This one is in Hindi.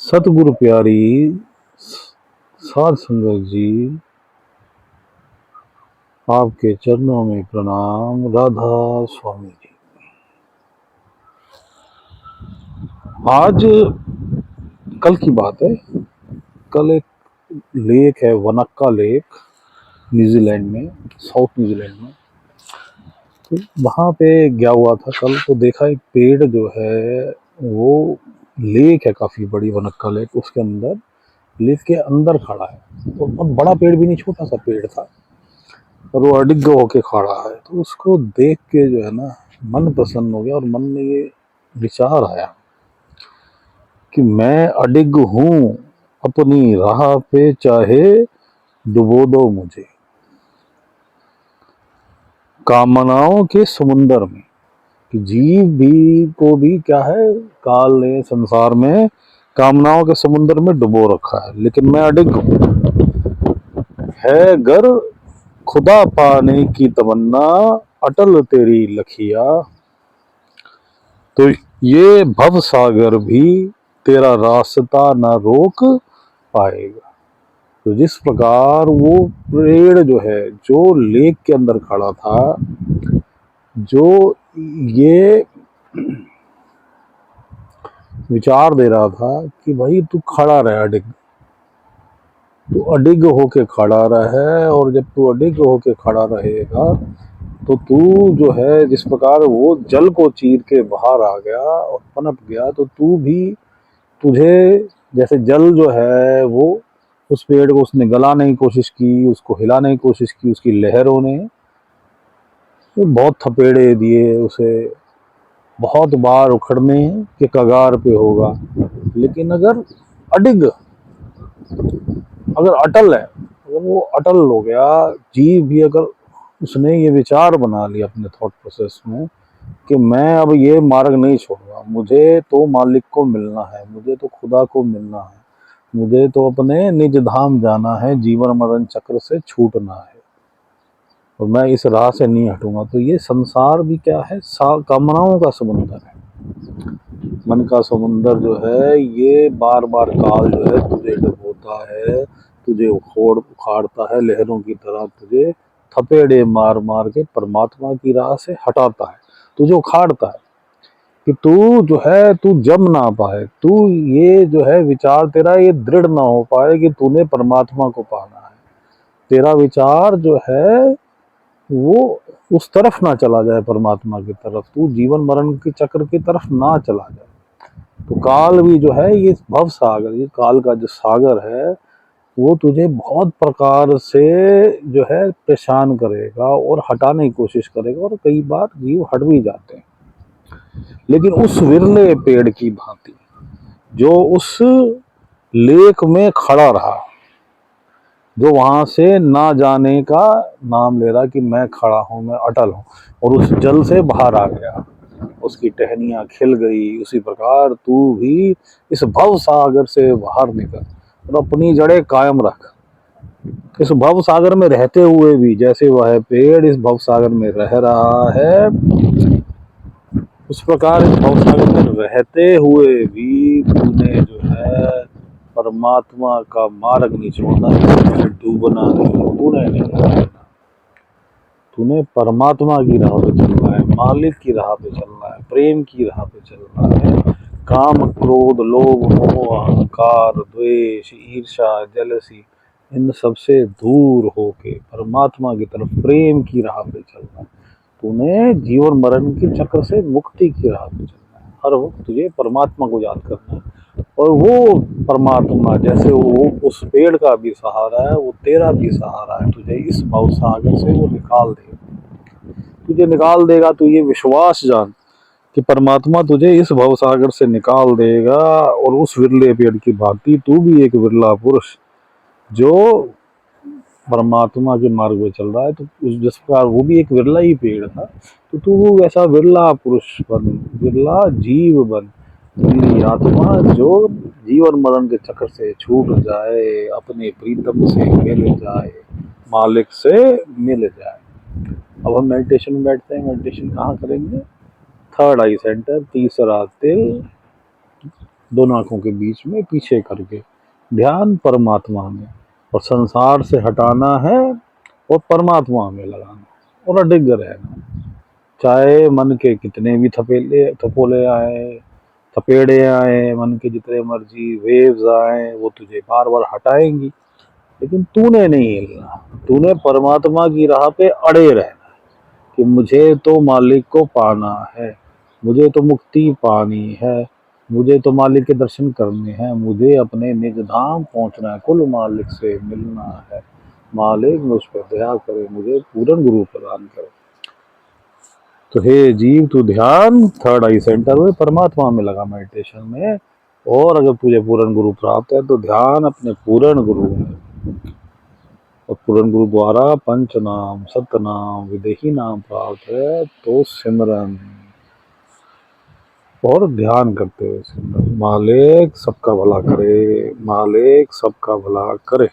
सतगुरु प्यारी साध संगत जी, आपके चरणों में प्रणाम। राधा स्वामी जी। आज कल की बात है। कल एक लेक है, वनक्का लेक, न्यूजीलैंड में, साउथ न्यूजीलैंड में। तो वहाँ पे गया हुआ था कल, तो देखा एक पेड़ जो है वो, लेक है काफी बड़ी, वनक्का लेक, उसके अंदर, लेक के अंदर खड़ा है। तो बहुत बड़ा पेड़ भी नहीं, छोटा सा पेड़ था, और वो अडिग होके खड़ा है। तो उसको देख के जो है ना, मन प्रसन्न हो गया, और मन में ये विचार आया कि मैं अडिग हूँ, अपनी राह पे चाहे डुबो दो मुझे कामनाओं के समुंदर में। कि जीव भी को भी क्या है, काल ने संसार में कामनाओं के समुंदर में डुबो रखा है, लेकिन मैं अडिग हूँ। है गर खुदा पाने की तमन्ना, अटल तेरी लखिया, तो ये भव सागर भी तेरा रास्ता ना रोक पाएगा। तो जिस प्रकार वो पेड़ जो है, जो लेक के अंदर खड़ा था, जो ये विचार दे रहा था कि भाई तू खड़ा रहे अडिग, तू अडिग होके खड़ा रहे, और जब तू अडिग होके खड़ा रहेगा तो तू जो है, जिस प्रकार वो जल को चीर के बाहर आ गया और पनप गया, तो तू भी, तुझे जैसे जल जो है वो, उस पेड़ को उसने गलाने की कोशिश की, उसको हिलाने की कोशिश की, उसकी लहरों ने वो बहुत थपेड़े दिए उसे, बहुत बार उखड़ने के कगार पे होगा। लेकिन अगर अडिग, अगर अटल है, अगर वो अटल हो गया, जीव भी अगर उसने ये विचार बना लिया अपने थॉट प्रोसेस में कि मैं अब ये मार्ग नहीं छोड़ूंगा, मुझे तो मालिक को मिलना है, मुझे तो खुदा को मिलना है, मुझे तो अपने निज धाम जाना है, जीवन मरण चक्र से छूटना है, और मैं इस राह से नहीं हटूंगा। तो ये संसार भी क्या है, कामनाओं का समुंदर है, मन का समुंदर जो है, ये बार बार काल जो है तुझे डुबोता है, तुझे उखाड़ता है, लहरों की तरह तुझे थपेड़े मार मार के परमात्मा की राह से हटाता है, तुझे उखाड़ता है कि तू जो है, तू जम ना पाए, तू ये जो है विचार तेरा ये दृढ़ ना हो पाए कि तूने परमात्मा को पाना है। तेरा विचार जो है वो उस तरफ ना चला जाए, परमात्मा की तरफ, तू जीवन मरण के चक्र की तरफ ना चला जाए। तो काल भी जो है, ये भव सागर, ये काल का जो सागर है, वो तुझे बहुत प्रकार से जो है परेशान करेगा और हटाने की कोशिश करेगा, और कई बार जीव हट भी जाते हैं। लेकिन उस विरले पेड़ की भांति जो उस लेक में खड़ा रहा, जो वहां से ना जाने का नाम ले रहा कि मैं खड़ा हूं, मैं अटल हूं, और उस जल से बाहर आ गया, उसकी टहनियां खिल गई, उसी प्रकार तू भी इस भव सागर से बाहर निकल और अपनी जड़ें कायम रख। इस भव सागर में रहते हुए भी, जैसे वह पेड़ इस भव सागर में रह रहा है, उस प्रकार इस भव सागर में रहते हुए भी तूने जो है परमात्मा का मार्ग नहीं छोड़ना, डूबना नहीं, तूने नहीं डूबना। तूने परमात्मा की राह पे चलना है, मालिक की राह पे चलना है, प्रेम की राह पे चलना है। काम क्रोध लोभ मोह अहंकार द्वेष ईर्षा जेलसी, इन सबसे दूर होके परमात्मा की तरफ, प्रेम की राह पे चलना है। तूने जीवन मरण के चक्र से मुक्ति की राह पे चलना है। हर वक्त तुझे परमात्मा को याद करना है, और वो परमात्मा जैसे वो उस पेड़ का भी सहारा है, वो तेरा भी सहारा है। तुझे इस भव सागर से वो निकाल देगा, तुझे निकाल देगा। तू ये विश्वास जान कि परमात्मा तुझे इस भव सागर से निकाल देगा, और उस विरले पेड़ की भांति तू भी एक विरला पुरुष जो परमात्मा के मार्ग में चल रहा है। तो उस जिस प्रकार वो भी एक विरला ही पेड़ था, तो तू वैसा विरला पुरुष बन, विरला जीव बन, मेरी आत्मा जो जीवन मरण के चक्र से छूट जाए, अपने प्रीतम से मिल जाए, मालिक से मिल जाए। अब हम मेडिटेशन में बैठते हैं। मेडिटेशन कहाँ करेंगे? थर्ड आई सेंटर, तीसरा तिल, दोनों आंखों के बीच में पीछे करके ध्यान परमात्मा में, और संसार से हटाना है और परमात्मा में लगाना और अडिग रहना। चाहे मन के कितने भी थपेले थपोले आए, थपेड़े आए, मन के जितने मर्जी वेव्स आए, वो तुझे बार बार हटाएंगी, लेकिन तूने नहीं हिलना। तूने परमात्मा की राह पे अड़े रहना कि मुझे तो मालिक को पाना है, मुझे तो मुक्ति पानी है, मुझे तो मालिक के दर्शन करने हैं, मुझे अपने निज धाम पहुंचना है, कुल मालिक से मिलना है। मालिक मुझ पर दया करे, मुझे पूर्ण गुरु प्रदान करे। तो हे जीव, तू ध्यान थर्ड आई सेंटर में परमात्मा में लगा, मेडिटेशन में। और अगर तुझे पूर्ण गुरु प्राप्त है तो ध्यान अपने पूर्ण गुरु में, और पूर्ण गुरु द्वारा पंच नाम सतनाम विदेही नाम प्राप्त है, तो सिमरन और ध्यान करते हुए सिमरन, मालिक सबका भला करे, मालिक सबका भला करे।